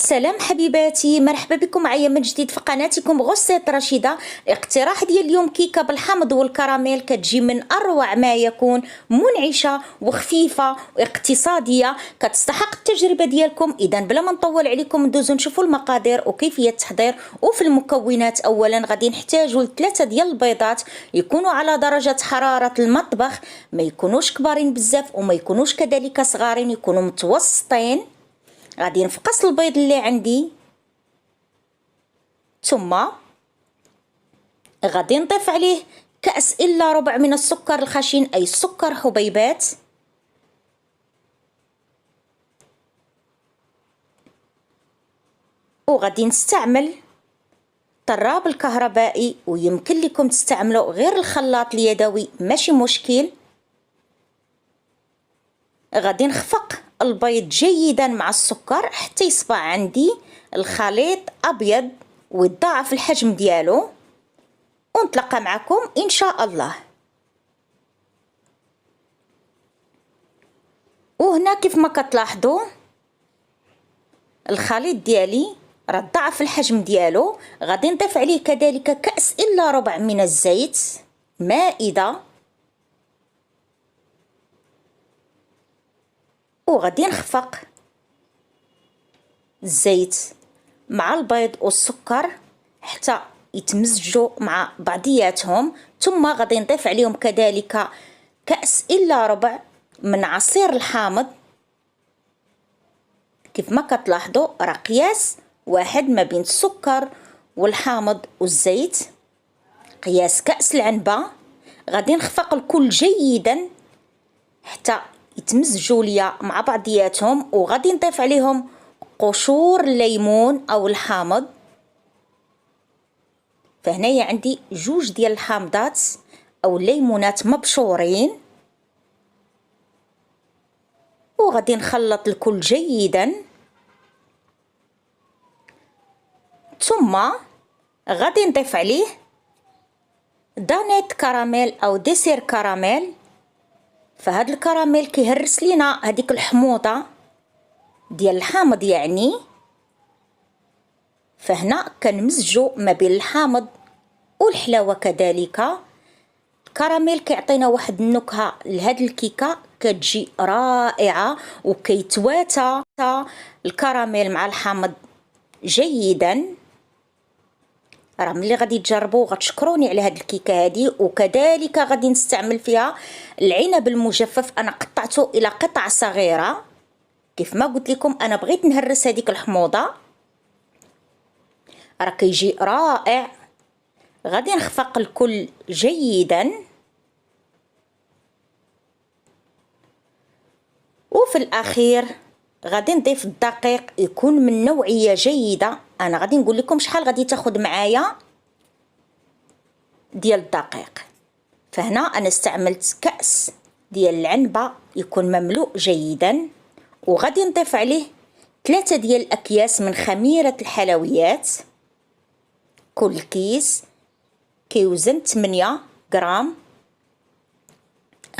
سلام حبيباتي، مرحبا بكم معايا من جديد في قناتكم غسالة رشيدة. الاقتراح ديال اليوم كيكه بالحامض والكراميل، كتجي من اروع ما يكون، منعشه وخفيفه واقتصاديه، كتستحق التجربه ديالكم. اذا بلا ما نطول عليكم ندوزو نشوفوا المقادير وكيفيه التحضير. وفي المكونات اولا غادي نحتاجوا 3 ديال البيضات يكونوا على درجه حراره المطبخ، ما يكونوش كبارين بزاف وما يكونوش كذلك صغارين، يكونوا متوسطين. غادي نفقص البيض اللي عندي، ثم غادي نضيف عليه كأس إلا ربع من السكر الخشن، أي سكر حبيبات، وغادي نستعمل طراب الكهربائي، ويمكن لكم تستعملوا غير الخلاط اليدوي ماشي مشكل. غادي نخفق البيض جيدا مع السكر حتى يصبح عندي الخليط ابيض ويضاعف الحجم ديالو، ونتلاقى معكم ان شاء الله. وهنا كيف ما كتلاحظوا الخليط ديالي راه ضاعف الحجم ديالو. غادي نضيف عليه كذلك كأس الا ربع من الزيت مائده، وغادي نخفق الزيت مع البيض والسكر حتى يتمزجوا مع بعضياتهم. ثم غادي نضيف عليهم كذلك كأس إلا ربع من عصير الحامض. كيف ما كتلاحظوا راه قياس واحد ما بين السكر والحامض والزيت، قياس كأس العنبة. غادي نخفق الكل جيدا حتى يتمزجوا ليا مع بعضياتهم، وغادي نضيف عليهم قشور الليمون او الحامض. فهنايا عندي 2 ديال الحامضات او الليمونات مبشورين، وغادي نخلط الكل جيدا. ثم غادي نضيف عليه دانيت كراميل او ديسير كراميل. فهاد الكراميل كيهرس لينا هذيك الحموضه ديال الحامض يعني. فهنا كنمزجوا ما بين الحامض والحلاوه كذلك. الكراميل كيعطينا واحد النكهه لهاد الكيكه كتجي رائعه، وكيتواتى الكراميل مع الحامض جيدا. راه ملي غادي تجربوا غتشكروني على هاد الكيكه هادي. وكذلك غادي نستعمل فيها العنب المجفف، انا قطعته الى قطع صغيره. كيف ما قلت لكم انا بغيت نهرس هذيك الحموضه، راه كيجي رائع. غادي نخفق الكل جيدا، وفي الاخير غادي نضيف الدقيق يكون من نوعيه جيده. انا غادي نقول لكم شحال غادي تاخذ معايا ديال الدقيق. فهنا انا استعملت كأس ديال العنبه يكون مملوء جيدا، وغادي نضيف عليه 3 ديال الاكياس من خميره الحلويات. كل كيس كيوزن 8 غرام.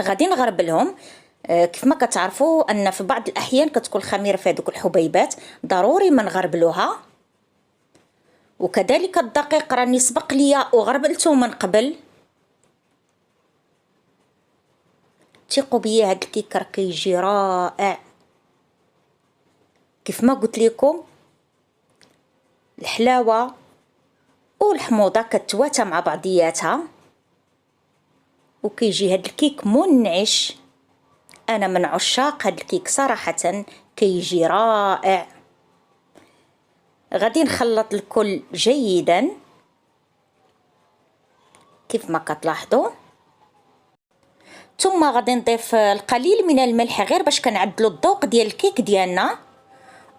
غادي نغربلهم. كيف ما كتعرفوا ان في بعض الاحيان كتكون الخميره في هذوك الحبيبات، ضروري ما نغربلوها. وكذلك الدقيق راني سبق ليا وغربلته من قبل. ثقوا بيا هاد الكيك راه كيجي رائع. كيف ما قلت لكم الحلاوه والحموضه كتواتى مع بعضياتها، وكيجي هاد الكيك منعش. انا من عشاق هاد الكيك صراحه، كيجي رائع. غادي نخلط الكل جيدا كيف ما كتلاحظوا. ثم غادي نضيف القليل من الملح غير باش كنعدلوا الذوق ديال الكيك ديالنا.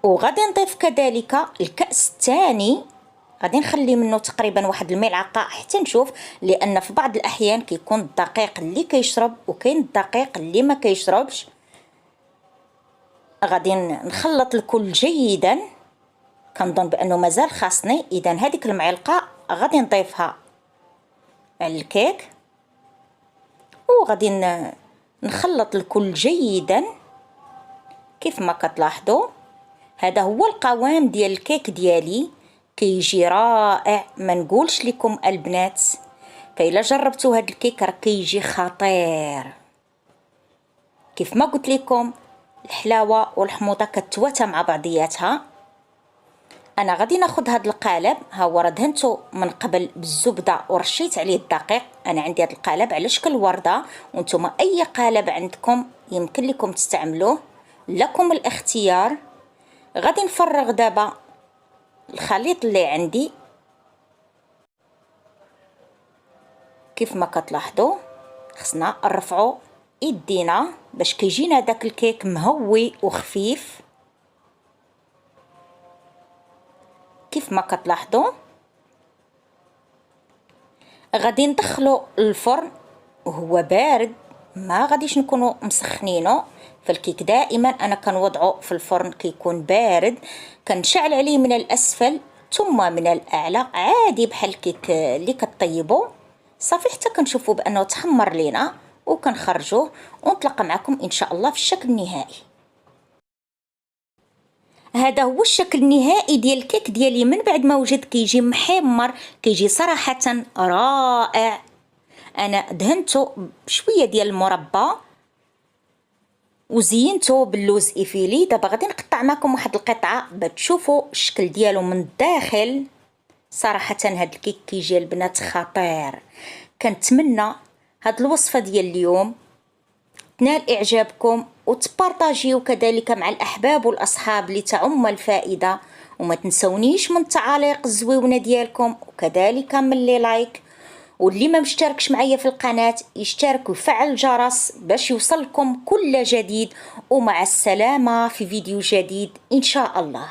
وغادي نضيف كذلك الكأس الثاني، غادي نخلي منه تقريبا واحد الملعقه حتى نشوف، لان في بعض الاحيان كيكون الدقيق اللي كيشرب وكاين الدقيق اللي ما كيشربش. غادي نخلط الكل جيدا. كنظن بانه مازال خاصني، اذا هذيك المعلقه غادي نضيفها على الكيك، وغادي نخلط الكل جيدا كيف ما كتلاحظوا. هذا هو القوام ديال الكيك ديالي، كيجي رائع، ما نقولش لكم البنات. فإلا جربتوا هذا الكيك راه كيجي خطير. كيف ما قلت لكم الحلاوه والحموضه كتواتى مع بعضياتها. انا غادي ناخذ هذا القالب، ها هو راه دهنته من قبل بالزبده ورشيت عليه الدقيق. انا عندي هذا القالب على شكل ورده، وانتم اي قالب عندكم يمكن لكم تستعملوه، لكم الاختيار. غادي نفرغ دابا الخليط اللي عندي كيف ما كتلاحظوا. خصنا نرفعوا يدينا باش كيجينا داك الكيك مهوي وخفيف كيف ما كتلاحظوا. غادي ندخلو الفرن وهو بارد، ما غاديش نكونوا مسخنينه. فالكيك دائما انا كنوضعه في الفرن كيكون بارد، كنشعل عليه من الاسفل ثم من الاعلى عادي بحال الكيك اللي كطيبوا صافي، حتى كنشوفوا بانه تحمر لينا وكنخرجوه ونتلاقى معكم ان شاء الله في الشكل النهائي. هذا هو الشكل النهائي ديال الكيك ديالي من بعد ما وجد، كيجي محمر، كيجي صراحه رائع. انا دهنته بشويه ديال المربى وزينته باللوز ايفيلي. دابا غادي نقطع معكم واحد القطعه باش تشوفوا الشكل ديالو من الداخل. صراحه هاد الكيك كيجي البنات خطير. كنتمنى هاد الوصفه ديال اليوم تنال اعجابكم وتبارطاجيو كذلك مع الاحباب والاصحاب لتعم الفائده. وما تنسونيش من التعاليق الزويونه ديالكم وكذلك من لي لايك، واللي ما مشتركش معايا في القناه يشترك ويفعل الجرس باش يوصلكم كل جديد. ومع السلامه في فيديو جديد ان شاء الله.